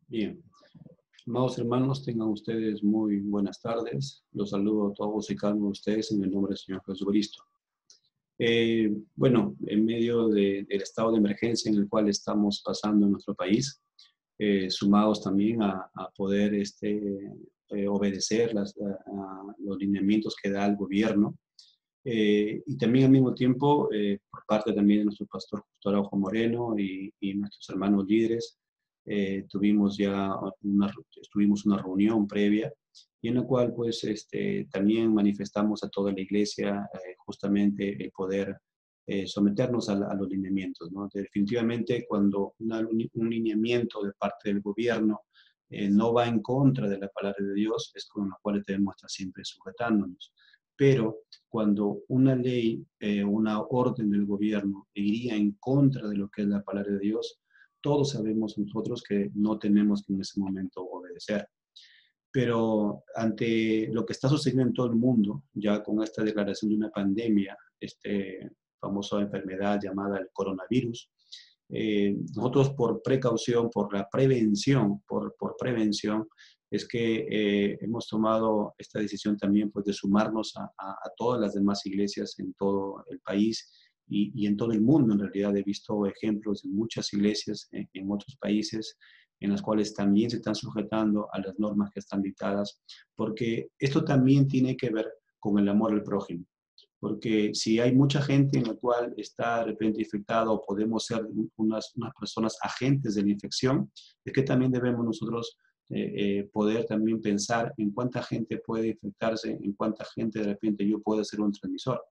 Bien, amados hermanos, tengan ustedes muy buenas tardes. Los saludo a todos y cada uno de ustedes en el nombre del Señor Jesucristo. Bueno, en medio del estado de emergencia en el cual estamos pasando en nuestro país, sumados también a poder obedecer los lineamientos que da el gobierno, y también al mismo tiempo, por parte también de nuestro pastor Justo Araujo Moreno y nuestros hermanos líderes, tuvimos una reunión previa y en la cual pues también manifestamos a toda la iglesia justamente el poder someternos a los lineamientos, ¿no? Definitivamente cuando un lineamiento de parte del gobierno no va en contra de la palabra de Dios, es con la cual debemos estar siempre sujetándonos. Pero cuando una ley, una orden del gobierno iría en contra de lo que es la palabra de Dios, todos sabemos nosotros que no tenemos que en ese momento obedecer. Pero ante lo que está sucediendo en todo el mundo, ya con esta declaración de una pandemia, famosa enfermedad llamada el coronavirus, nosotros por precaución, por la prevención, por prevención, es que hemos tomado esta decisión también pues, de sumarnos a todas las demás iglesias en todo el país y en todo el mundo. En realidad he visto ejemplos de muchas iglesias en otros países en las cuales también se están sujetando a las normas que están dictadas, porque esto también tiene que ver con el amor al prójimo. Porque si hay mucha gente en la cual está de repente infectada o podemos ser unas personas agentes de la infección, es que también debemos nosotros poder también pensar en cuánta gente puede infectarse, en cuánta gente de repente yo puedo ser un transmisor.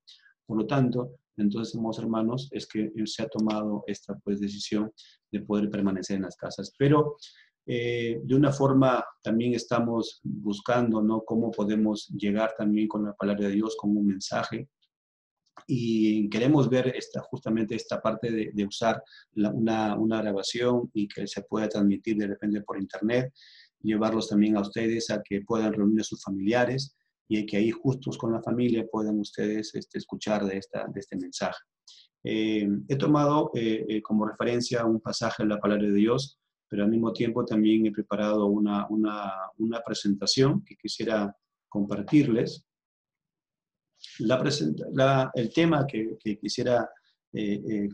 Por lo tanto, entonces, amados hermanos, es que se ha tomado esta pues, decisión de poder permanecer en las casas. Pero de una forma también estamos buscando, ¿no? Cómo podemos llegar también con la palabra de Dios como un mensaje. Y queremos ver justamente esta parte de usar una grabación y que se pueda transmitir de repente por internet, llevarlos también a ustedes a que puedan reunir a sus familiares y que ahí justos con la familia puedan ustedes escuchar de este mensaje. He tomado como referencia un pasaje de la palabra de Dios, pero al mismo tiempo también he preparado una presentación que quisiera compartirles. El tema que quisiera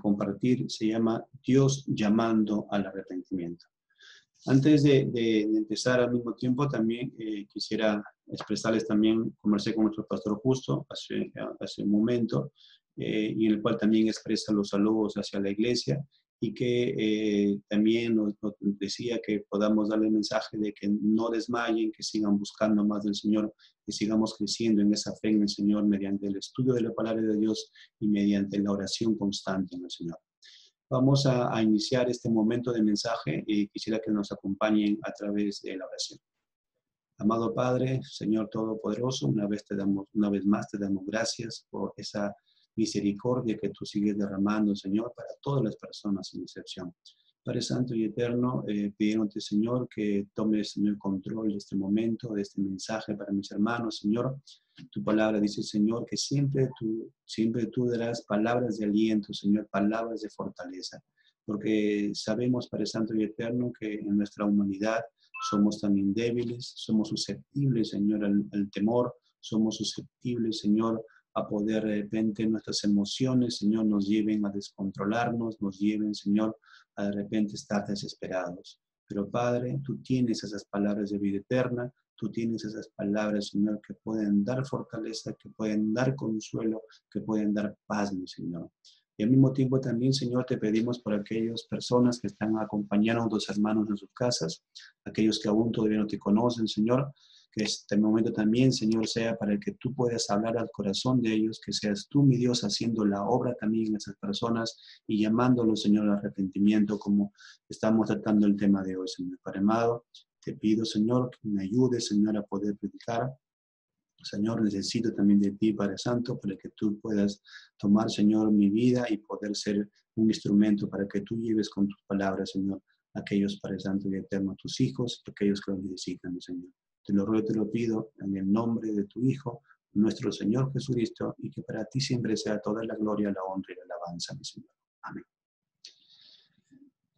compartir se llama Dios llamando al arrepentimiento. Antes de empezar al mismo tiempo, también quisiera expresarles también, conversé con nuestro pastor Justo hace un momento, y en el cual también expresa los saludos hacia la iglesia y que también nos decía que podamos darle el mensaje de que no desmayen, que sigan buscando más del Señor, que sigamos creciendo en esa fe en el Señor mediante el estudio de la palabra de Dios y mediante la oración constante en el Señor. Vamos a iniciar este momento de mensaje y quisiera que nos acompañen a través de la oración. Amado Padre, Señor Todopoderoso, una vez más te damos gracias por esa misericordia que tú sigues derramando, Señor, para todas las personas sin excepción. Padre Santo y Eterno, pidiéndote, Señor, que tomes, Señor, control de este momento, de este mensaje para mis hermanos, Señor. Tu palabra dice, Señor, que siempre tú darás palabras de aliento, Señor, palabras de fortaleza. Porque sabemos, Padre Santo y Eterno, que en nuestra humanidad somos también débiles, somos susceptibles, Señor, al temor, somos susceptibles, Señor, a poder de repente nuestras emociones, Señor, nos lleven a descontrolarnos, nos lleven, Señor, a de repente estar desesperados. Pero Padre, tú tienes esas palabras de vida eterna, tú tienes esas palabras, Señor, que pueden dar fortaleza, que pueden dar consuelo, que pueden dar paz, mi Señor. Y al mismo tiempo también, Señor, te pedimos por aquellas personas que están acompañando a tus hermanos en sus casas, aquellos que aún todavía no te conocen, Señor, que este momento también, Señor, sea para que tú puedas hablar al corazón de ellos, que seas tú, mi Dios, haciendo la obra también en esas personas y llamándolos, Señor, al arrepentimiento, como estamos tratando el tema de hoy, Señor. Padre amado, te pido, Señor, que me ayudes, Señor, a poder predicar. Señor, necesito también de ti, Padre Santo, para que tú puedas tomar, Señor, mi vida y poder ser un instrumento para que tú lleves con tus palabras, Señor, a aquellos, Padre Santo y Eterno, tus hijos, aquellos que lo necesitan, Señor. Te lo ruego y te lo pido en el nombre de tu Hijo, nuestro Señor Jesucristo, y que para ti siempre sea toda la gloria, la honra y la alabanza, mi Señor. Amén.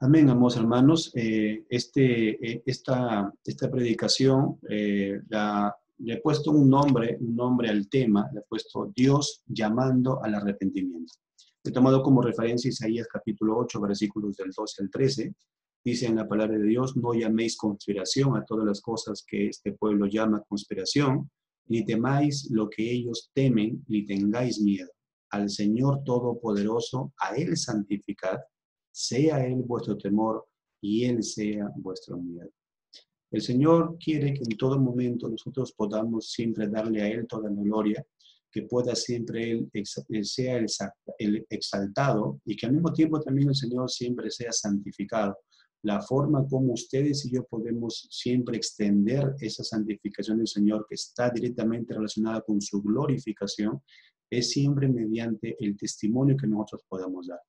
Amén, amados hermanos. Esta predicación le he puesto un nombre al tema, le he puesto Dios llamando al arrepentimiento. He tomado como referencia Isaías capítulo 8, versículos del 12 al 13. Dice en la palabra de Dios, no llaméis conspiración a todas las cosas que este pueblo llama conspiración, ni temáis lo que ellos temen, ni tengáis miedo. Al Señor Todopoderoso, a Él santificad, sea Él vuestro temor y Él sea vuestro miedo. El Señor quiere que en todo momento nosotros podamos siempre darle a Él toda la gloria, que pueda siempre Él sea el exaltado y que al mismo tiempo también el Señor siempre sea santificado. La forma como ustedes y yo podemos siempre extender esa santificación del Señor que está directamente relacionada con su glorificación es siempre mediante el testimonio que nosotros podamos dar.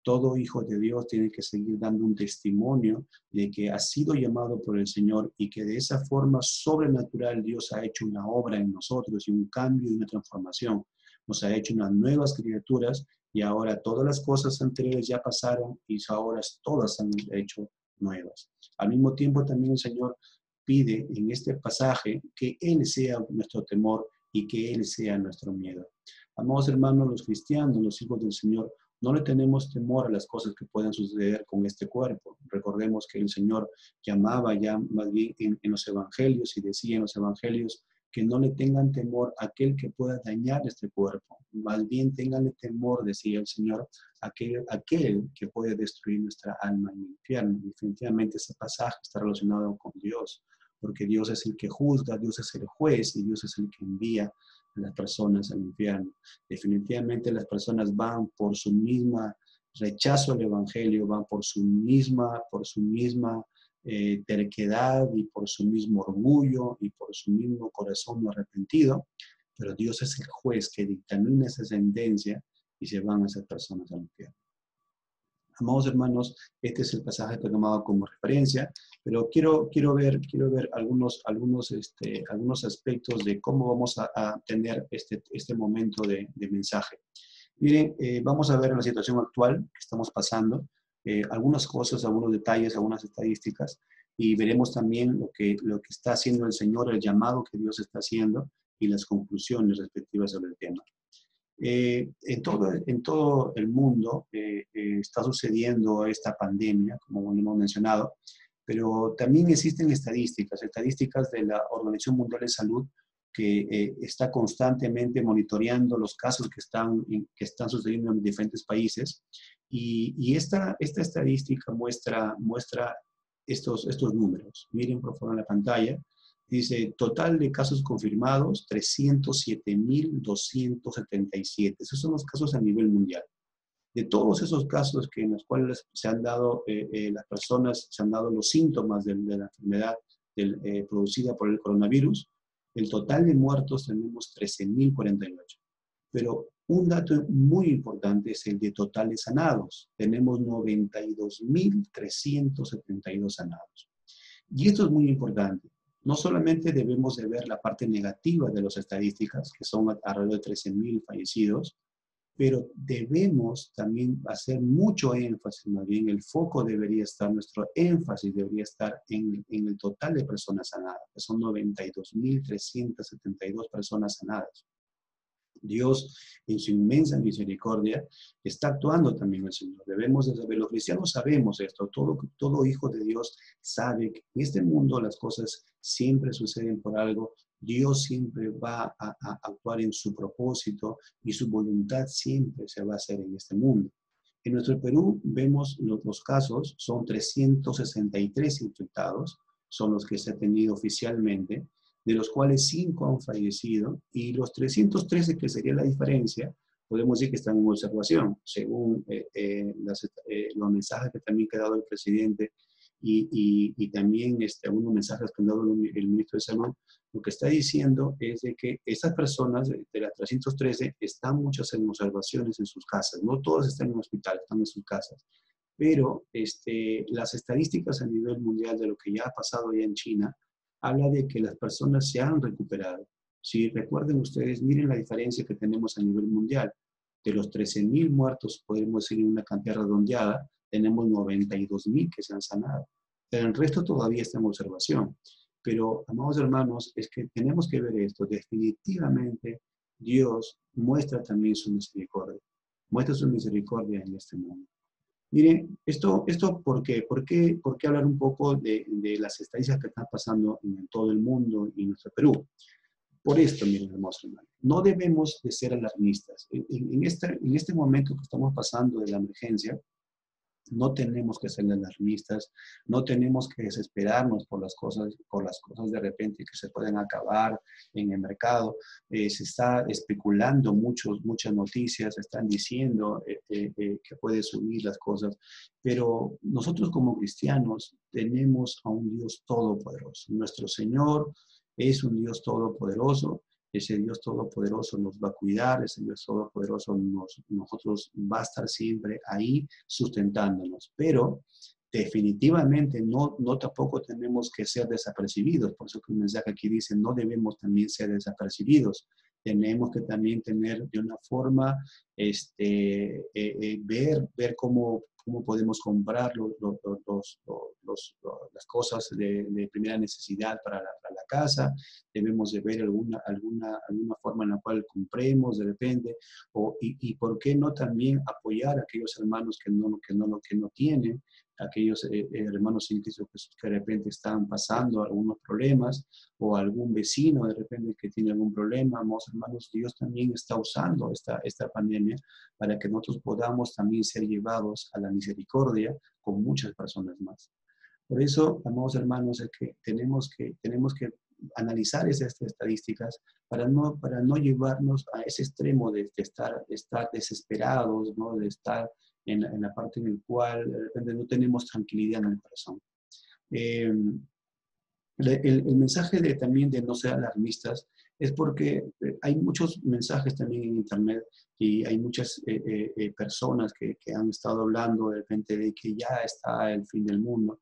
Todo hijo de Dios tiene que seguir dando un testimonio de que ha sido llamado por el Señor y que de esa forma sobrenatural Dios ha hecho una obra en nosotros y un cambio y una transformación. Nos ha hecho unas nuevas criaturas y ahora todas las cosas anteriores ya pasaron y ahora todas han hecho nuevas. Al mismo tiempo también el Señor pide en este pasaje que Él sea nuestro temor y que Él sea nuestro miedo. Amados hermanos, los cristianos, los hijos del Señor, no le tenemos temor a las cosas que puedan suceder con este cuerpo. Recordemos que el Señor llamaba ya más bien en los evangelios y decía en los evangelios que no le tengan temor a aquel que pueda dañar este cuerpo. Más bien tenganle temor, decía el Señor, a aquel que puede destruir nuestra alma en el infierno. Definitivamente ese pasaje está relacionado con Dios, porque Dios es el que juzga, Dios es el juez y Dios es el que envía a las personas al infierno. Definitivamente las personas van por su misma rechazo al evangelio, van por su misma terquedad y por su mismo orgullo y por su mismo corazón no arrepentido, pero Dios es el juez que dictamina esa sentencia y se van a esas personas al infierno. Amados hermanos, este es el pasaje que he tomado como referencia, pero quiero ver algunos aspectos de cómo vamos a tener este momento de mensaje. Miren, vamos a ver la situación actual que estamos pasando, algunas cosas, algunos detalles, algunas estadísticas, y veremos también lo que está haciendo el Señor, el llamado que Dios está haciendo y las conclusiones respectivas sobre el tema. En todo el mundo está sucediendo esta pandemia, como hemos mencionado, pero también existen estadísticas de la Organización Mundial de Salud que está constantemente monitoreando los casos que están sucediendo en diferentes países. Y esta estadística muestra estos números. Miren por favor en la pantalla. Dice, total de casos confirmados, 307.277. Esos son los casos a nivel mundial. De todos esos casos en los cuales se han dado, las personas se han dado los síntomas de la enfermedad producida por el coronavirus, el total de muertos tenemos 13.048. Pero un dato muy importante es el de totales sanados. Tenemos 92.372 sanados. Y esto es muy importante. No solamente debemos de ver la parte negativa de las estadísticas, que son alrededor de 13.000 fallecidos, pero debemos también hacer mucho énfasis, más bien el foco debería estar, nuestro énfasis debería estar en el total de personas sanadas, que son 92.372 personas sanadas. Dios, en su inmensa misericordia, está actuando también el Señor. Debemos de saber, los cristianos sabemos esto, todo hijo de Dios sabe que en este mundo las cosas siempre suceden por algo. Dios siempre va a actuar en su propósito y su voluntad siempre se va a hacer en este mundo. En nuestro Perú vemos los casos, son 363 infectados, son los que se han tenido oficialmente, de los cuales 5 han fallecido, y los 313, que sería la diferencia, podemos decir que están en observación, según los mensajes que también ha dado el presidente y también algunos mensajes que ha dado el ministro de Salud. Lo que está diciendo es de que estas personas, de las 313, están muchas en observaciones en sus casas. No todas están en el hospital, están en sus casas. Pero las estadísticas a nivel mundial de lo que ya ha pasado ya en China, habla de que las personas se han recuperado. Si recuerden ustedes, miren la diferencia que tenemos a nivel mundial. De los 13.000 muertos, podemos decir en una cantidad redondeada, tenemos 92,000 que se han sanado. Pero el resto todavía está en observación. Pero, amados hermanos, es que tenemos que ver esto. Definitivamente, Dios muestra también su misericordia. Muestra su misericordia en este mundo. Miren, esto ¿por qué? ¿Por qué hablar un poco de las estadísticas que están pasando en todo el mundo y en nuestro Perú? Por esto, miren, hermoso hermano, no debemos de ser alarmistas. En este momento que estamos pasando de la emergencia, no tenemos que ser alarmistas, no tenemos que desesperarnos por las cosas de repente que se pueden acabar en el mercado. Se está especulando muchas noticias, están diciendo que puede subir las cosas, pero nosotros como cristianos tenemos a un Dios todopoderoso. Nuestro Señor es un Dios todopoderoso. Ese Dios todopoderoso nos va a cuidar, ese Dios todopoderoso nosotros va a estar siempre ahí sustentándonos. Pero definitivamente no tampoco tenemos que ser desapercibidos. Por eso que el mensaje aquí dice, no debemos también ser desapercibidos. Tenemos que también tener de una forma, ver cómo podemos comprar las cosas de primera necesidad para la casa. Debemos de ver alguna forma en la cual compremos de repente, y por qué no también apoyar a aquellos hermanos que no tienen, aquellos hermanos en Cristo Jesús que de repente están pasando algunos problemas, o algún vecino de repente que tiene algún problema. Amados hermanos, Dios también está usando esta pandemia para que nosotros podamos también ser llevados a la misericordia con muchas personas más. Por eso, amados hermanos, es que tenemos que analizar esas estadísticas para no llevarnos a ese extremo de estar desesperados, ¿no? De estar en la parte en la cual de repente no tenemos tranquilidad en el corazón. El mensaje también de no ser alarmistas es porque hay muchos mensajes también en internet y hay muchas personas que han estado hablando de repente de que ya está el fin del mundo.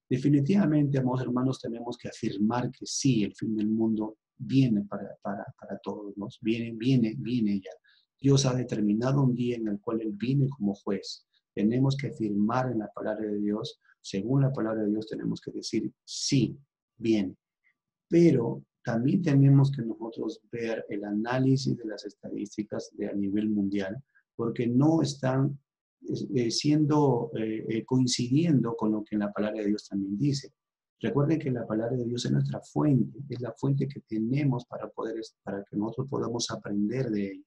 Definitivamente, amados hermanos, tenemos que afirmar que sí, el fin del mundo viene para todos, ¿no? Viene ya. Dios ha determinado un día en el cual Él viene como juez. Tenemos que afirmar en la palabra de Dios, según la palabra de Dios, tenemos que decir sí, bien. Pero también tenemos que nosotros ver el análisis de las estadísticas a nivel mundial, porque no están coincidiendo con lo que en la palabra de Dios también dice. Recuerden que la palabra de Dios es nuestra fuente, es la fuente que tenemos para que nosotros podamos aprender de ella.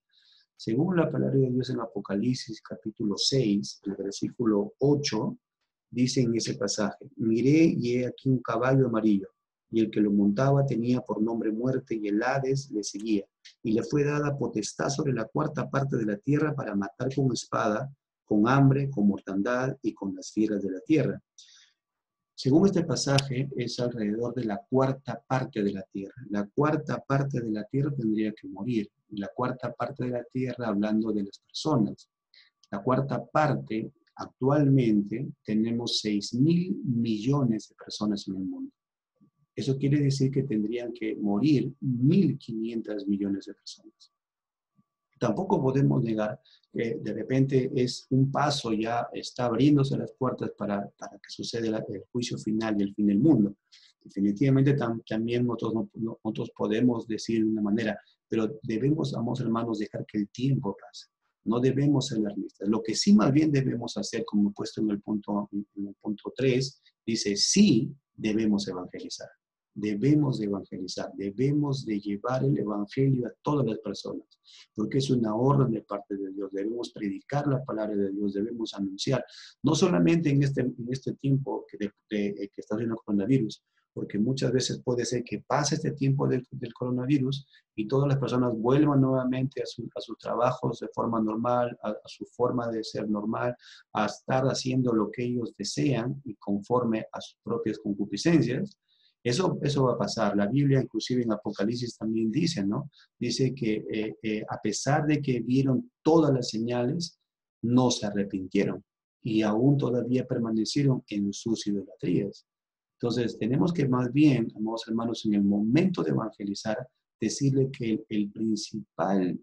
Según la palabra de Dios en Apocalipsis capítulo 6, el versículo 8, dice en ese pasaje, miré y he aquí un caballo amarillo, y el que lo montaba tenía por nombre muerte, y el Hades le seguía, y le fue dada potestad sobre la cuarta parte de la tierra para matar con espada, con hambre, con mortandad y con las fieras de la tierra. Según este pasaje, es alrededor de la cuarta parte de la tierra. La cuarta parte de la tierra tendría que morir. La cuarta parte de la tierra, hablando de las personas. La cuarta parte, actualmente, tenemos 6,000 millones de personas en el mundo. Eso quiere decir que tendrían que morir 1,500 millones de personas. Tampoco podemos negar que de repente es un paso, ya está abriéndose las puertas para que suceda el juicio final y el fin del mundo. Definitivamente también nosotros podemos decir de una manera, pero debemos, amados hermanos, dejar que el tiempo pase. No debemos ser alarmistas. Lo que sí más bien debemos hacer, como puesto en el punto 3, dice, sí debemos evangelizar. Debemos de evangelizar, debemos de llevar el evangelio a todas las personas, porque es una orden de parte de Dios. Debemos predicar la palabra de Dios, debemos anunciar, no solamente en este tiempo que está haciendo el coronavirus, porque muchas veces puede ser que pase este tiempo del coronavirus y todas las personas vuelvan nuevamente a sus trabajos de forma normal, a su forma de ser normal, a estar haciendo lo que ellos desean y conforme a sus propias concupiscencias. Eso va a pasar. La Biblia, inclusive en Apocalipsis también dice, ¿no? Dice que a pesar de que vieron todas las señales, no se arrepintieron y aún todavía permanecieron en sus idolatrías. Entonces, tenemos que más bien, amados hermanos, en el momento de evangelizar, decirle que el principal,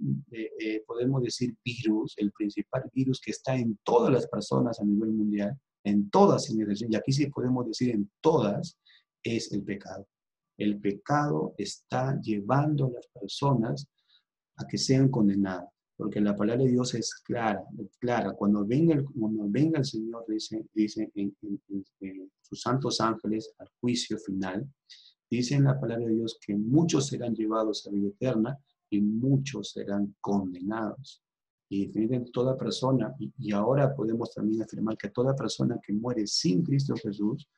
podemos decir virus, el principal virus que está en todas las personas a nivel mundial, en todas, y aquí sí podemos decir en todas, es el pecado. El pecado está llevando a las personas a que sean condenadas, porque la palabra de Dios es clara, clara. Cuando venga el Señor, dice en sus santos ángeles al juicio final, dice en la palabra de Dios que muchos serán llevados a vida eterna y muchos serán condenados. Y definitivamente toda persona, y ahora podemos también afirmar que toda persona que muere sin Cristo Jesús,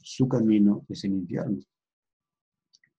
su camino es el infierno.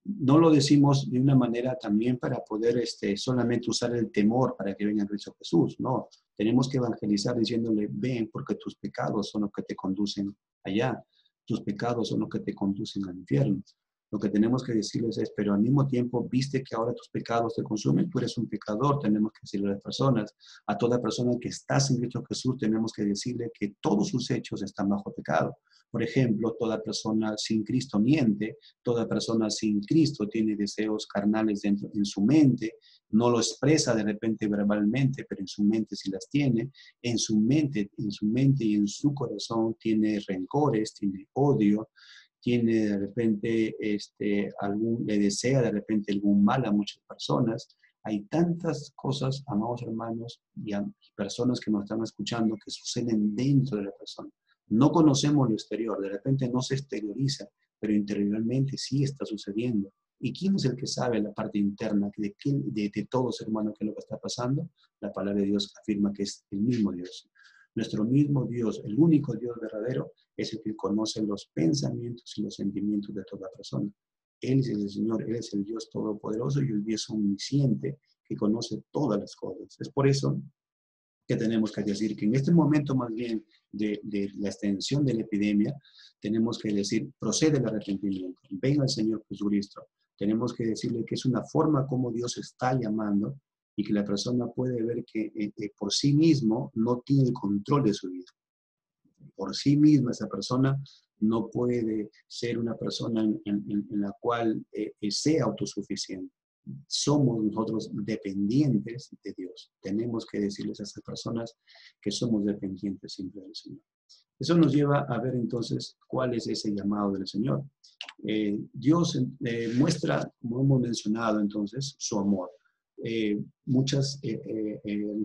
No lo decimos de una manera también para poder solamente usar el temor para que venga Cristo Jesús. No, tenemos que evangelizar diciéndole, ven porque tus pecados son los que te conducen allá. Tus pecados son los que te conducen al infierno. Lo que tenemos que decirles es, pero al mismo tiempo, viste que ahora tus pecados te consumen, tú eres un pecador. Tenemos que decirle a las personas, a toda persona que está sin Cristo Jesús, tenemos que decirle que todos sus hechos están bajo pecado. Por ejemplo, toda persona sin Cristo miente, toda persona sin Cristo tiene deseos carnales dentro en su mente, no lo expresa de repente verbalmente, pero en su mente sí las tiene. En su mente y en su corazón tiene rencores, tiene odio, tiene de repente le desea de repente algún mal a muchas personas. Hay tantas cosas, amados hermanos, y personas que nos están escuchando que suceden dentro de la persona. No conocemos lo exterior, de repente no se exterioriza, pero interiormente sí está sucediendo. ¿Y quién es el que sabe la parte interna de todos, hermanos, qué es lo que está pasando? La palabra de Dios afirma que es el mismo Dios. Nuestro mismo Dios, el único Dios verdadero, es el que conoce los pensamientos y los sentimientos de toda persona. Él es el Señor, Él es el Dios todopoderoso y el Dios omnisciente que conoce todas las cosas. Es por eso que tenemos que decir que en este momento más bien de la extensión de la epidemia, tenemos que decir, procede el arrepentimiento, venga el Señor Jesucristo. Tenemos que decirle que es una forma como Dios está llamando y que la persona puede ver que por sí mismo no tiene el control de su vida. Por sí misma esa persona no puede ser una persona en la cual sea autosuficiente. Somos nosotros dependientes de Dios. Tenemos que decirles a esas personas que somos dependientes siempre del Señor. Eso nos lleva a ver entonces cuál es ese llamado del Señor. Dios muestra, como hemos mencionado entonces, su amor. Muchas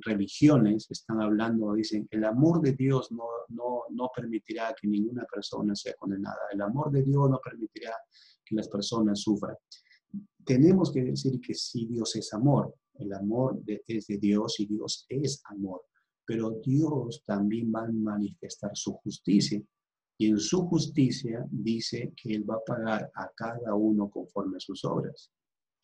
religiones están hablando, dicen, el amor de Dios no permitirá que ninguna persona sea condenada. El amor de Dios no permitirá que las personas sufran. Tenemos que decir que sí, Dios es amor. El amor es de Dios y Dios es amor. Pero Dios también va a manifestar su justicia. Y en su justicia dice que Él va a pagar a cada uno conforme a sus obras.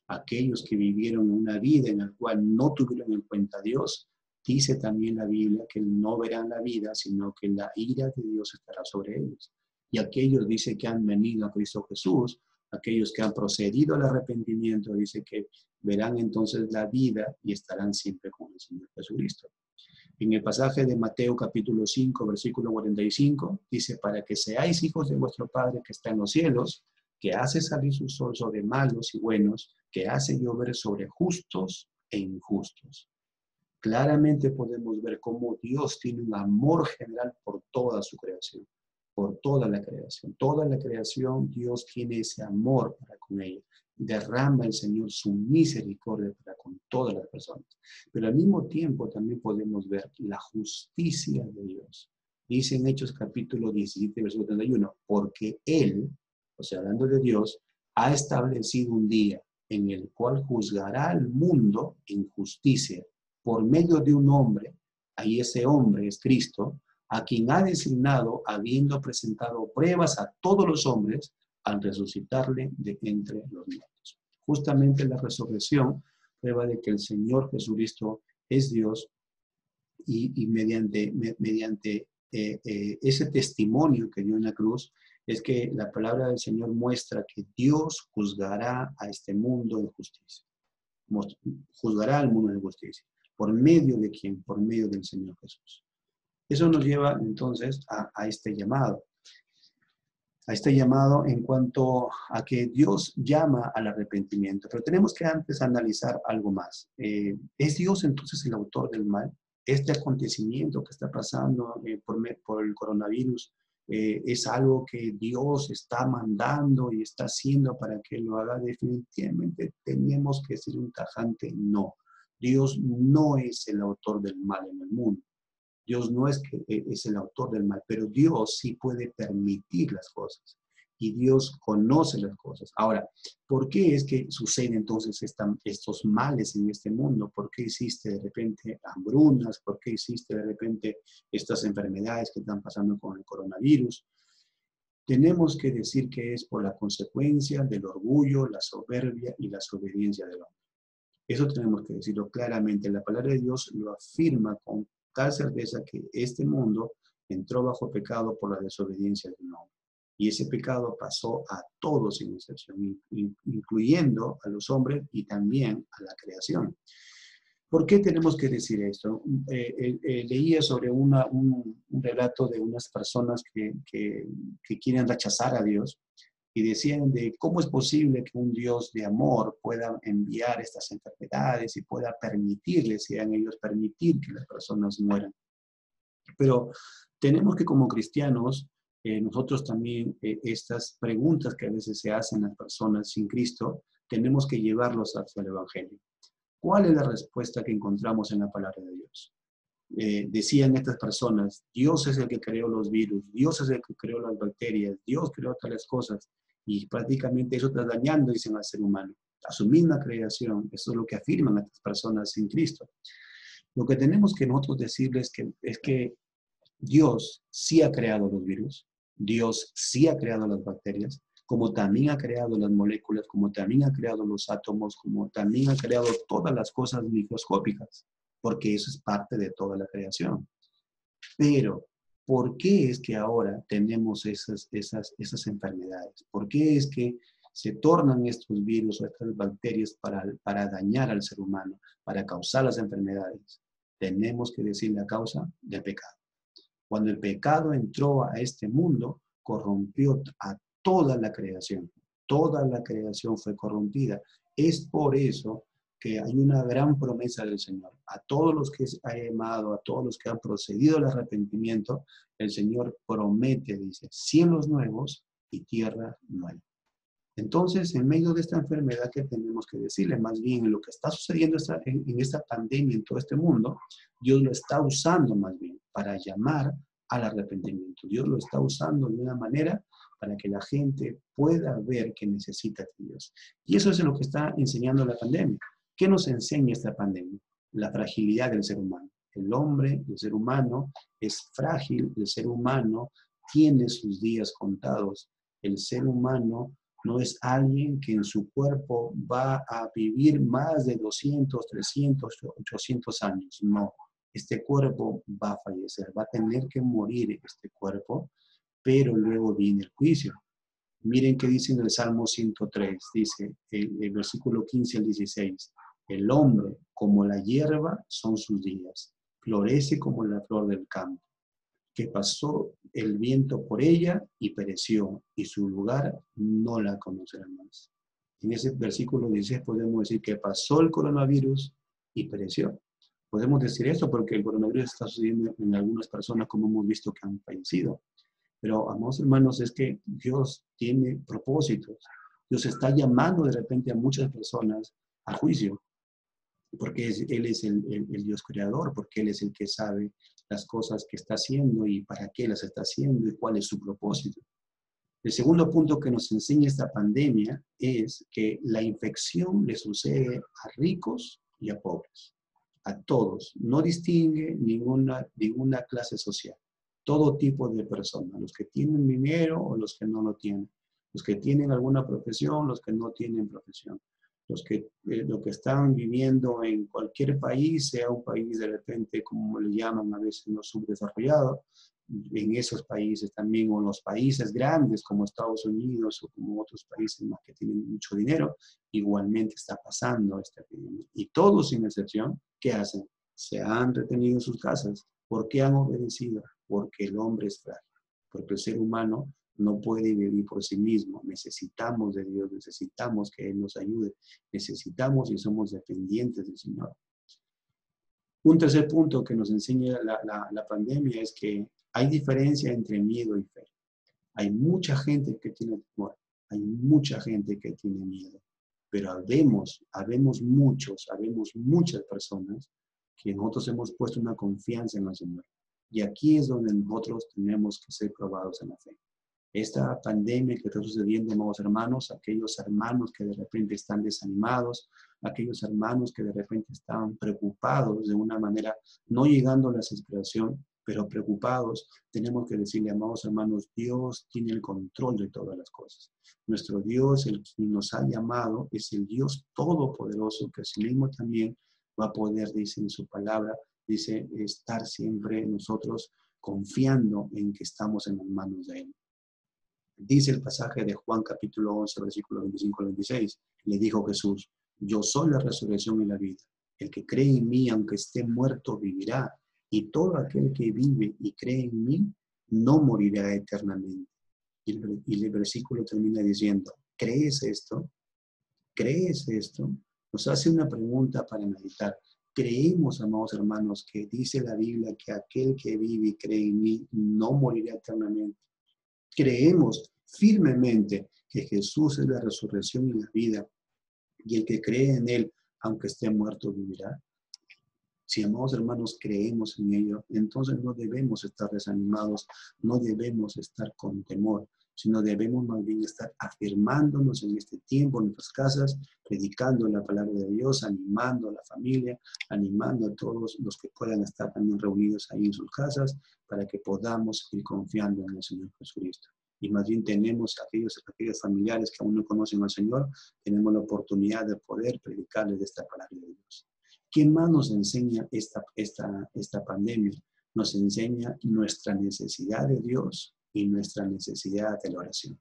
Aquellos que vivieron una vida en la cual no tuvieron en cuenta a Dios, dice también la Biblia que no verán la vida, sino que la ira de Dios estará sobre ellos. Y aquellos, dice, que han venido a Cristo Jesús, aquellos que han procedido al arrepentimiento, dice que verán entonces la vida y estarán siempre con el Señor Jesucristo. En el pasaje de Mateo capítulo 5, versículo 45, dice, para que seáis hijos de vuestro Padre que está en los cielos, que hace salir su sol sobre malos y buenos, que hace llover sobre justos e injustos. Claramente podemos ver cómo Dios tiene un amor general por toda su creación, por toda la creación. Toda la creación, Dios tiene ese amor para con ella. Derrama el Señor su misericordia para con todas las personas. Pero al mismo tiempo también podemos ver la justicia de Dios. Dice en Hechos capítulo 17, versículo 31, porque Él, o sea, hablando de Dios, ha establecido un día en el cual juzgará al mundo en justicia por medio de un hombre, ahí ese hombre es Cristo, a quien ha designado habiendo presentado pruebas a todos los hombres al resucitarle de entre los muertos. Justamente la resurrección prueba de que el Señor Jesucristo es Dios y mediante ese testimonio que dio en la cruz, es que la palabra del Señor muestra que Dios juzgará a este mundo en justicia. Juzgará al mundo en justicia. ¿Por medio de quién? Por medio del Señor Jesús. Eso nos lleva entonces a este llamado. a este llamado en cuanto a que Dios llama al arrepentimiento. Pero tenemos que antes analizar algo más. ¿Es Dios entonces el autor del mal? Este acontecimiento que está pasando por el coronavirus es algo que Dios está mandando y está haciendo para que lo haga. Definitivamente tenemos que decir un tajante no. Dios no es el autor del mal en el mundo. Dios no es que es el autor del mal, pero Dios sí puede permitir las cosas y Dios conoce las cosas. Ahora, ¿por qué es que suceden entonces estos males en este mundo? ¿Por qué existe de repente hambrunas? ¿Por qué existe de repente estas enfermedades que están pasando con el coronavirus? Tenemos que decir que es por la consecuencia del orgullo, la soberbia y la desobediencia del hombre. Eso tenemos que decirlo claramente. La palabra de Dios lo afirma con tal certeza que este mundo entró bajo pecado por la desobediencia del hombre. Y ese pecado pasó a todos sin excepción, incluyendo a los hombres y también a la creación. ¿Por qué tenemos que decir esto? Leía sobre un relato de unas personas que quieren rechazar a Dios y decían de cómo es posible que un Dios de amor pueda enviar estas enfermedades y pueda permitirles, sean ellos permitir que las personas mueran. Pero tenemos que como cristianos, nosotros también estas preguntas que a veces se hacen a las personas sin Cristo, tenemos que llevarlos hacia el Evangelio. ¿Cuál es la respuesta que encontramos en la palabra de Dios? Decían estas personas, Dios es el que creó los virus, Dios es el que creó las bacterias, Dios creó tales cosas, y prácticamente eso está dañando, dicen, al ser humano, a su misma creación. Eso es lo que afirman estas personas sin Cristo. Lo que tenemos que nosotros decirles es que Dios sí ha creado los virus, Dios sí ha creado las bacterias, como también ha creado las moléculas, como también ha creado los átomos, como también ha creado todas las cosas microscópicas, porque eso es parte de toda la creación. Pero, ¿por qué es que ahora tenemos esas enfermedades? ¿Por qué es que se tornan estos virus o estas bacterias para dañar al ser humano, para causar las enfermedades? Tenemos que decir la causa del pecado. Cuando el pecado entró a este mundo, corrompió a toda la creación. Toda la creación fue corrompida. Es por eso que hay una gran promesa del Señor. A todos los que ha llamado, a todos los que han procedido al arrepentimiento, el Señor promete, dice, cielos nuevos y tierra nueva. Entonces, en medio de esta enfermedad, ¿qué tenemos que decirle? Más bien, en lo que está sucediendo en esta pandemia, en todo este mundo, Dios lo está usando más bien para llamar al arrepentimiento. Dios lo está usando de una manera para que la gente pueda ver que necesita de Dios. Y eso es lo que está enseñando la pandemia. ¿Qué nos enseña esta pandemia? La fragilidad del ser humano. El hombre, el ser humano, es frágil. El ser humano tiene sus días contados. El ser humano no es alguien que en su cuerpo va a vivir más de 200, 300, 800 años. No, este cuerpo va a fallecer, va a tener que morir este cuerpo, pero luego viene el juicio. Miren qué dice en el Salmo 103, dice el versículo 15 al 16, el hombre como la hierba son sus días, florece como la flor del campo, que pasó el viento por ella y pereció, y su lugar no la conocerán más. En ese versículo 16 podemos decir que pasó el coronavirus y pereció. Podemos decir esto porque el coronavirus está sucediendo en algunas personas, como hemos visto que han fallecido. Pero, amados hermanos, es que Dios tiene propósitos. Dios está llamando de repente a muchas personas al juicio, porque Él es el Dios creador, porque Él es el que sabe las cosas que está haciendo y para qué las está haciendo y cuál es su propósito. El segundo punto que nos enseña esta pandemia es que la infección le sucede a ricos y a pobres, a todos. No distingue ninguna clase social. Todo tipo de personas, los que tienen dinero o los que no lo tienen, los que tienen alguna profesión, los que no tienen profesión, los que están viviendo en cualquier país, sea un país de repente, como le llaman a veces los subdesarrollados, en esos países también, o en los países grandes como Estados Unidos o como otros países más que tienen mucho dinero, igualmente está pasando esta epidemia. Y todos sin excepción, ¿qué hacen? Se han retenido en sus casas. ¿Por qué han obedecido? Porque el hombre es frágil, porque el ser humano no puede vivir por sí mismo. Necesitamos de Dios, necesitamos que Él nos ayude, necesitamos y somos dependientes del Señor. Un tercer punto que nos enseña la pandemia es que hay diferencia entre miedo y fe. Hay mucha gente que tiene temor, hay mucha gente que tiene miedo, pero habemos muchas personas que nosotros hemos puesto una confianza en el Señor. Y aquí es donde nosotros tenemos que ser probados en la fe. Esta pandemia que está sucediendo, amados hermanos, aquellos hermanos que de repente están desanimados, aquellos hermanos que de repente están preocupados de una manera, no llegando a la desesperación, pero preocupados, tenemos que decirle, amados hermanos, Dios tiene el control de todas las cosas. Nuestro Dios, el que nos ha llamado, es el Dios todopoderoso, que así mismo también va a poder, dice en su palabra, dice, estar siempre nosotros confiando en que estamos en las manos de Él. Dice el pasaje de Juan capítulo 11, versículo 25 al 26. Le dijo Jesús, yo soy la resurrección y la vida. El que cree en mí, aunque esté muerto, vivirá. Y todo aquel que vive y cree en mí, no morirá eternamente. Y el versículo termina diciendo, ¿crees esto? ¿Crees esto? Nos hace una pregunta para meditar. Creemos, amados hermanos, que dice la Biblia que aquel que vive y cree en mí, no morirá eternamente. Creemos firmemente que Jesús es la resurrección y la vida, y el que cree en Él, aunque esté muerto, vivirá. Si, amados hermanos, creemos en ello, entonces no debemos estar desanimados, no debemos estar con temor, sino debemos más bien estar afirmándonos en este tiempo en nuestras casas, predicando la palabra de Dios, animando a la familia, animando a todos los que puedan estar también reunidos ahí en sus casas, para que podamos ir confiando en el Señor Jesucristo. Y más bien tenemos aquellos familiares que aún no conocen al Señor, tenemos la oportunidad de poder predicarles de esta palabra de Dios. ¿Qué más nos enseña esta pandemia? Nos enseña nuestra necesidad de Dios y nuestra necesidad de la oración.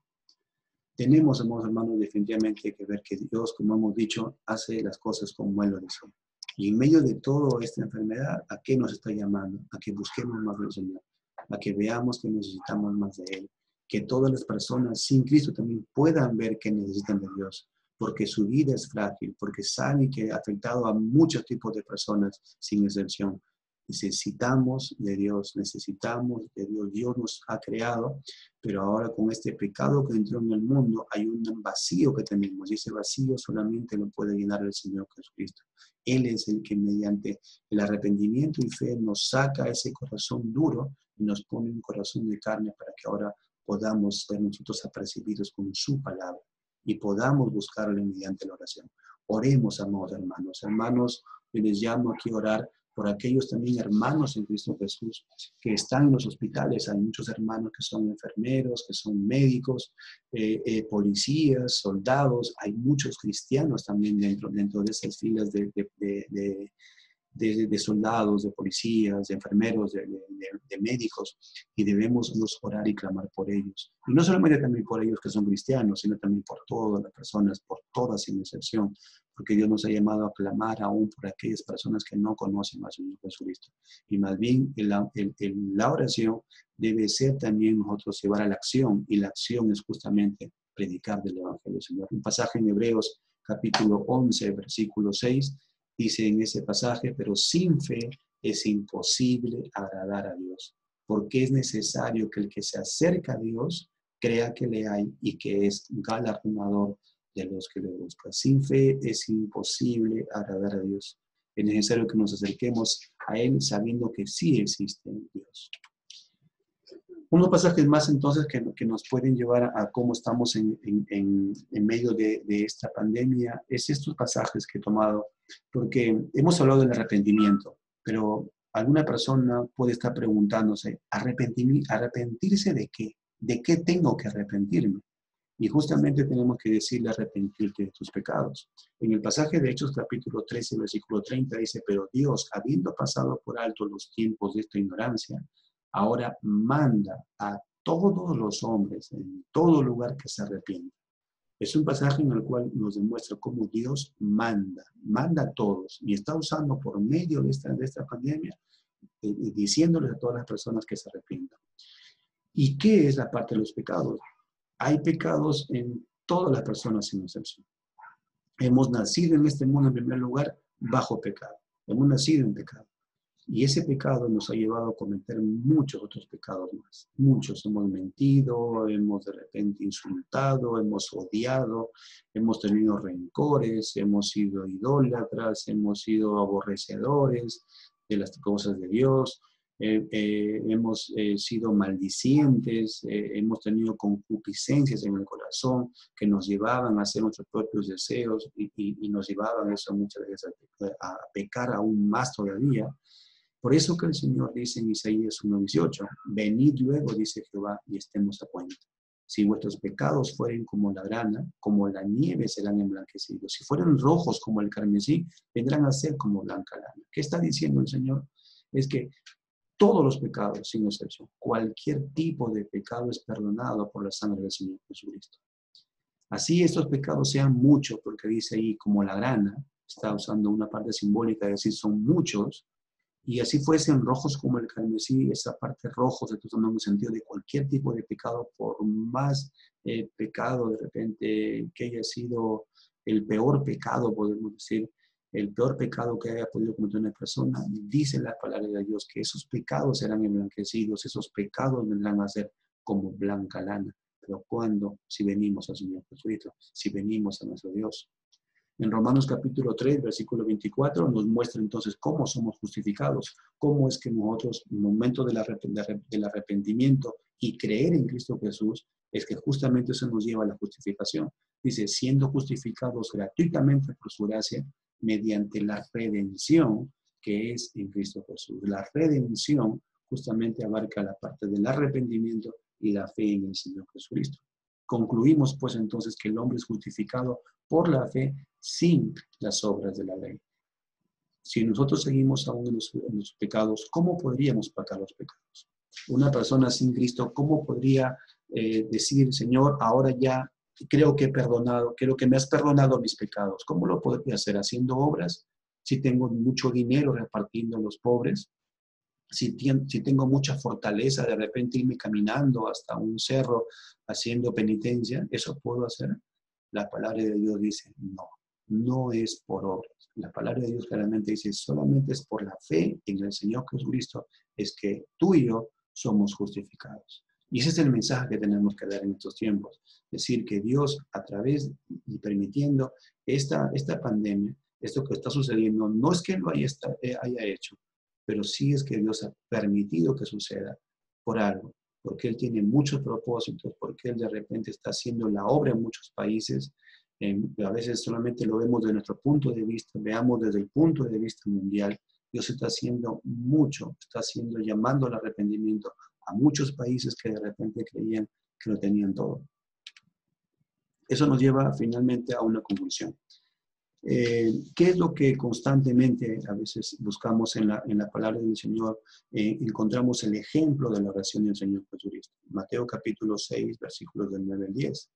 Tenemos, amados hermanos, definitivamente que ver que Dios, como hemos dicho, hace las cosas como Él lo desea. Y en medio de toda esta enfermedad, ¿a qué nos está llamando? A que busquemos más del Señor, a que veamos que necesitamos más de Él, que todas las personas sin Cristo también puedan ver que necesitan de Dios, porque su vida es frágil, porque sabe que ha afectado a muchos tipos de personas sin excepción. Necesitamos de Dios, necesitamos de Dios. Dios nos ha creado, pero ahora con este pecado que entró en el mundo hay un vacío que tenemos y ese vacío solamente lo puede llenar el Señor Jesucristo. Él es el que mediante el arrepentimiento y fe nos saca ese corazón duro y nos pone un corazón de carne para que ahora podamos ser nosotros apercibidos con su palabra y podamos buscarle mediante la oración. Oremos, amados hermanos. Hermanos, yo les llamo aquí a orar por aquellos también hermanos en Cristo Jesús que están en los hospitales. Hay muchos hermanos que son enfermeros, que son médicos, policías, soldados. Hay muchos cristianos también dentro de esas filas de soldados, de policías, de enfermeros, de médicos, y debemos orar y clamar por ellos. Y no solamente también por ellos que son cristianos, sino también por todas las personas, por todas sin excepción, porque Dios nos ha llamado a clamar aún por aquellas personas que no conocen al Señor Jesucristo. Y más bien la oración debe ser también nosotros llevar a la acción, y la acción es justamente predicar del Evangelio del Señor. Un pasaje en Hebreos capítulo 11, versículo 6, dice en ese pasaje, pero sin fe es imposible agradar a Dios, porque es necesario que el que se acerca a Dios crea que le hay y que es galardonador de los que le buscan. Sin fe es imposible agradar a Dios. Es necesario que nos acerquemos a Él sabiendo que sí existe Dios. Unos pasajes más entonces que nos pueden llevar a cómo estamos en medio de esta pandemia es estos pasajes que he tomado, porque hemos hablado del arrepentimiento, pero alguna persona puede estar preguntándose, ¿arrepentirse de qué? ¿De qué tengo que arrepentirme? Y justamente tenemos que decirle arrepentirte de tus pecados. En el pasaje de Hechos capítulo 13, versículo 30 dice, pero Dios, habiendo pasado por alto los tiempos de esta ignorancia, ahora manda a todos los hombres en todo lugar que se arrepientan. Es un pasaje en el cual nos demuestra cómo Dios manda a todos y está usando por medio de esta pandemia, diciéndoles a todas las personas que se arrepientan. ¿Y qué es la parte de los pecados? Hay pecados en todas las personas sin excepción. Hemos nacido en este mundo en primer lugar bajo pecado. Hemos nacido en pecado. Y ese pecado nos ha llevado a cometer muchos otros pecados más. Muchos. Hemos mentido, hemos de repente insultado, hemos odiado, hemos tenido rencores, hemos sido idólatras, hemos sido aborrecedores de las cosas de Dios, hemos sido maldicientes, hemos tenido concupiscencias en el corazón que nos llevaban a hacer nuestros propios deseos y nos llevaban eso muchas veces a pecar aún más todavía. Por eso que el Señor dice en Isaías 1:18, venid luego, dice Jehová, y estemos a cuenta. Si vuestros pecados fueren como la grana, como la nieve serán emblanquecidos. Si fueren rojos como el carmesí, vendrán a ser como blanca lana. ¿Qué está diciendo el Señor? Es que todos los pecados, sin excepción, cualquier tipo de pecado es perdonado por la sangre del Señor Jesucristo. Así estos pecados sean muchos, porque dice ahí como la grana, está usando una parte simbólica de decir son muchos, y así fuesen rojos como el carmesí, esa parte rojo se está usando en el sentido de cualquier tipo de pecado, por más pecado de repente que haya sido el peor pecado, podemos decir, el peor pecado que haya podido cometer una persona, dice la palabra de Dios que esos pecados serán emblanquecidos, esos pecados vendrán a ser como blanca lana. Pero ¿cuándo? Si venimos al Señor Jesucristo, si venimos a nuestro Dios. En Romanos capítulo 3, versículo 24, nos muestra entonces cómo somos justificados, cómo es que nosotros, en el momento del arrepentimiento y creer en Cristo Jesús, es que justamente eso nos lleva a la justificación. Dice, siendo justificados gratuitamente por su gracia, mediante la redención que es en Cristo Jesús. La redención justamente abarca la parte del arrepentimiento y la fe en el Señor Jesucristo. Concluimos pues entonces que el hombre es justificado por la fe sin las obras de la ley. Si nosotros seguimos aún en los pecados, ¿cómo podríamos pagar los pecados? Una persona sin Cristo, ¿cómo podría decir, Señor, ahora ya creo que he perdonado, creo que me has perdonado mis pecados? ¿Cómo lo podría hacer? ¿Haciendo obras? Si tengo mucho dinero repartiendo a los pobres, si tengo mucha fortaleza, de repente irme caminando hasta un cerro haciendo penitencia, ¿eso puedo hacer? La palabra de Dios dice, no, no es por obras. La palabra de Dios claramente dice, solamente es por la fe en el Señor Jesucristo, es que tú y yo somos justificados. Y ese es el mensaje que tenemos que dar en estos tiempos. Decir que Dios, a través y permitiendo esta pandemia, esto que está sucediendo, no es que lo haya hecho, pero sí es que Dios ha permitido que suceda por algo, porque Él tiene muchos propósitos, porque Él de repente está haciendo la obra en muchos países. A veces solamente lo vemos desde nuestro punto de vista, veamos desde el punto de vista mundial. Dios está haciendo mucho, está haciendo, llamando al arrepentimiento a muchos países que de repente creían que lo tenían todo. Eso nos lleva finalmente a una conclusión. ¿Qué es lo que constantemente a veces buscamos en la palabra del Señor? Encontramos el ejemplo de la oración del Señor Jesucristo. Mateo capítulo 6, versículos del 9 al 10.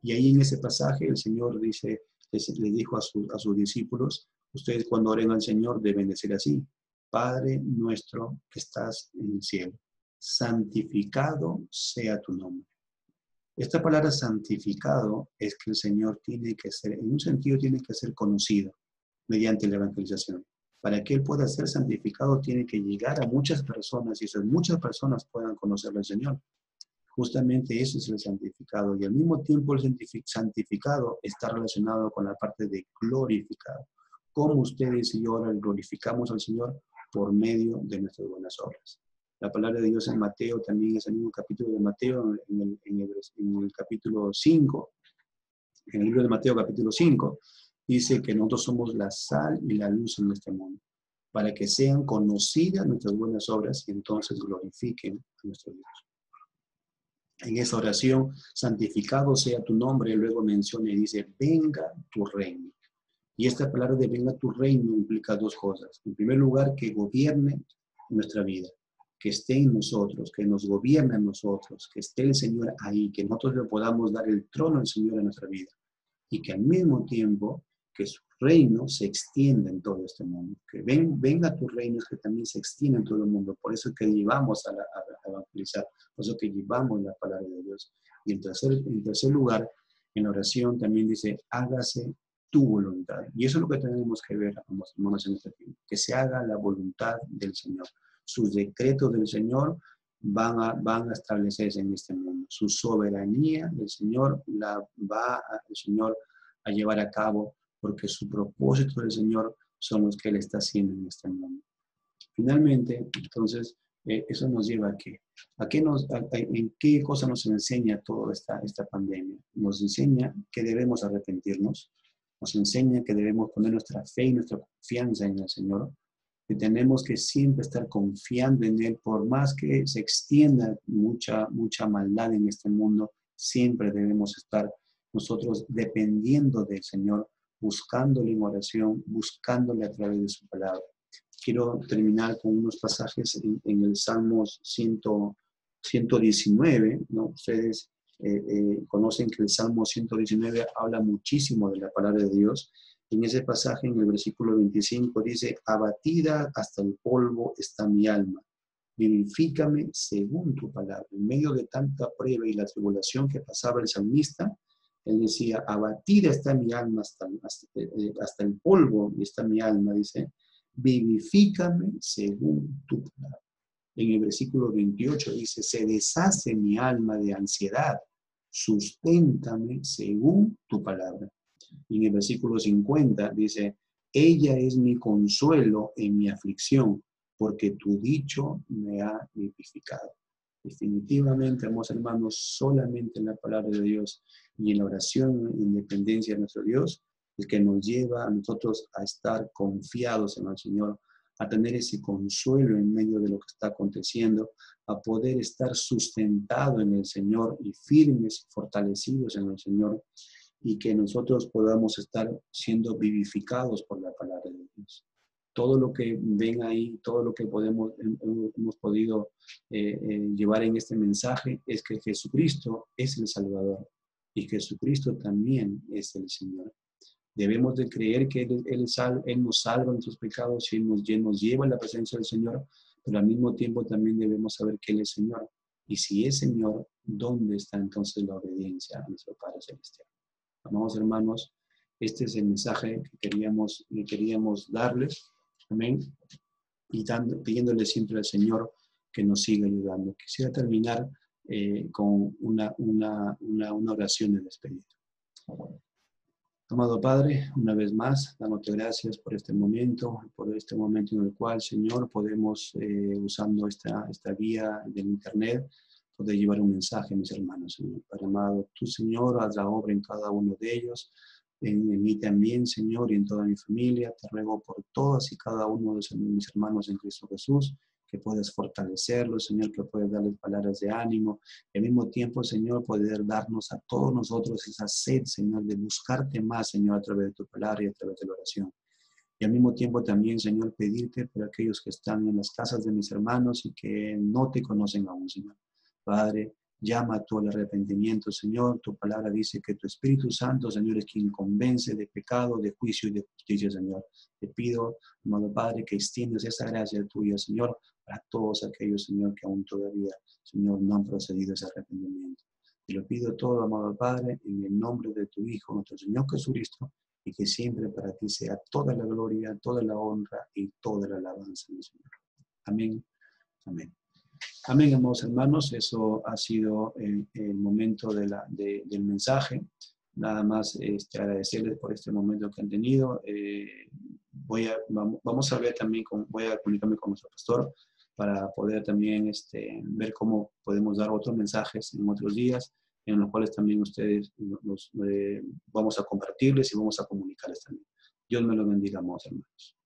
Y ahí en ese pasaje el Señor dice, les dijo a sus discípulos, ustedes cuando oren al Señor deben decir así, Padre nuestro que estás en el cielo, santificado sea tu nombre. Esta palabra santificado es que el Señor tiene que ser, en un sentido tiene que ser conocido mediante la evangelización. Para que Él pueda ser santificado tiene que llegar a muchas personas y esas muchas personas puedan conocer al Señor. Justamente eso es el santificado y al mismo tiempo el santificado está relacionado con la parte de glorificado. Como ustedes y yo ahora glorificamos al Señor por medio de nuestras buenas obras. La palabra de Dios en Mateo también es el mismo capítulo de Mateo, en el capítulo 5, en el libro de Mateo capítulo 5, dice que nosotros somos la sal y la luz en este mundo, para que sean conocidas nuestras buenas obras y entonces glorifiquen a nuestro Dios. En esa oración, santificado sea tu nombre, luego menciona y dice, venga tu reino. Y esta palabra de venga tu reino implica dos cosas. En primer lugar, que gobierne nuestra vida, que esté en nosotros, que nos gobierne a nosotros, que esté el Señor ahí, que nosotros le podamos dar el trono al Señor en nuestra vida. Y que al mismo tiempo que su reino se extienda en todo este mundo. Que venga tu reino, que también se extienda en todo el mundo. Por eso es que llevamos a evangelizar, por eso que llevamos la palabra de Dios. Y en tercer lugar, en la oración también dice, hágase tu voluntad. Y eso es lo que tenemos que ver, hermanos, en este tiempo. Que se haga la voluntad del Señor. Sus decretos del Señor van a establecerse en este mundo. Su soberanía del Señor el Señor a llevar a cabo, porque su propósito del Señor son los que Él está haciendo en este mundo. Finalmente, entonces, eso nos lleva a qué? ¿En qué cosa nos enseña toda esta pandemia? Nos enseña que debemos arrepentirnos, nos enseña que debemos poner nuestra fe y nuestra confianza en el Señor, que tenemos que siempre estar confiando en Él, por más que se extienda mucha maldad en este mundo, siempre debemos estar nosotros dependiendo del Señor, buscándole en oración, buscándole a través de su palabra. Quiero terminar con unos pasajes en el Salmos 119, ¿no? Ustedes conocen que el Salmo 119 habla muchísimo de la palabra de Dios. En ese pasaje, en el versículo 25, dice, abatida hasta el polvo está mi alma, vivifícame según tu palabra. En medio de tanta prueba y la tribulación que pasaba el salmista, él decía, abatida está mi alma hasta el polvo está mi alma, dice, vivifícame según tu palabra. En el versículo 28 dice, se deshace mi alma de ansiedad, susténtame según tu palabra. Y en el versículo 50 dice, ella es mi consuelo en mi aflicción, porque tu dicho me ha vivificado. Definitivamente, hermanos, solamente en la palabra de Dios y en la oración en dependencia de nuestro Dios, el que nos lleva a nosotros a estar confiados en el Señor, a tener ese consuelo en medio de lo que está aconteciendo, a poder estar sustentado en el Señor y firmes y fortalecidos en el Señor, y que nosotros podamos estar siendo vivificados por la palabra de Dios. Todo lo que ven ahí, todo lo que hemos podido llevar en este mensaje es que Jesucristo es el Salvador y Jesucristo también es el Señor. Debemos de creer que Él nos salva de nuestros pecados y Él nos lleva a la presencia del Señor, pero al mismo tiempo también debemos saber que Él es Señor. Y si es Señor, ¿dónde está entonces la obediencia a nuestro Padre Celestial? Amados hermanos, este es el mensaje que queríamos darles. Amén. Y pidiéndole siempre al Señor que nos siga ayudando. Quisiera terminar con una oración de despedida. Amado Padre, una vez más, dándote gracias por este momento en el cual, Señor, podemos, usando esta vía del Internet, poder llevar un mensaje a mis hermanos, Señor. Padre amado, tú, Señor, haz la obra en cada uno de ellos, en mí también, Señor, y en toda mi familia. Te ruego por todas y cada uno de mis hermanos en Cristo Jesús, que puedas fortalecerlos, Señor, que puedas darles palabras de ánimo, y al mismo tiempo, Señor, poder darnos a todos nosotros esa sed, Señor, de buscarte más, Señor, a través de tu palabra y a través de la oración. Y al mismo tiempo también, Señor, pedirte por aquellos que están en las casas de mis hermanos y que no te conocen aún, Señor. Padre, llama tú al arrepentimiento, Señor. Tu palabra dice que tu Espíritu Santo, Señor, es quien convence de pecado, de juicio y de justicia, Señor. Te pido, amado Padre, que extiendas esa gracia tuya, Señor, para todos aquellos, Señor, que aún todavía, Señor, no han procedido a ese arrepentimiento. Te lo pido todo, amado Padre, en el nombre de tu Hijo, nuestro Señor Jesucristo, y que siempre para ti sea toda la gloria, toda la honra y toda la alabanza, mi Señor. Amén. Amén. Amén, amados hermanos. Eso ha sido el momento del mensaje. Nada más agradecerles por este momento que han tenido. Vamos a ver también, voy a comunicarme con nuestro pastor para poder también ver cómo podemos dar otros mensajes en otros días, en los cuales también ustedes vamos a compartirles y vamos a comunicarles también. Dios me lo bendiga, amados hermanos.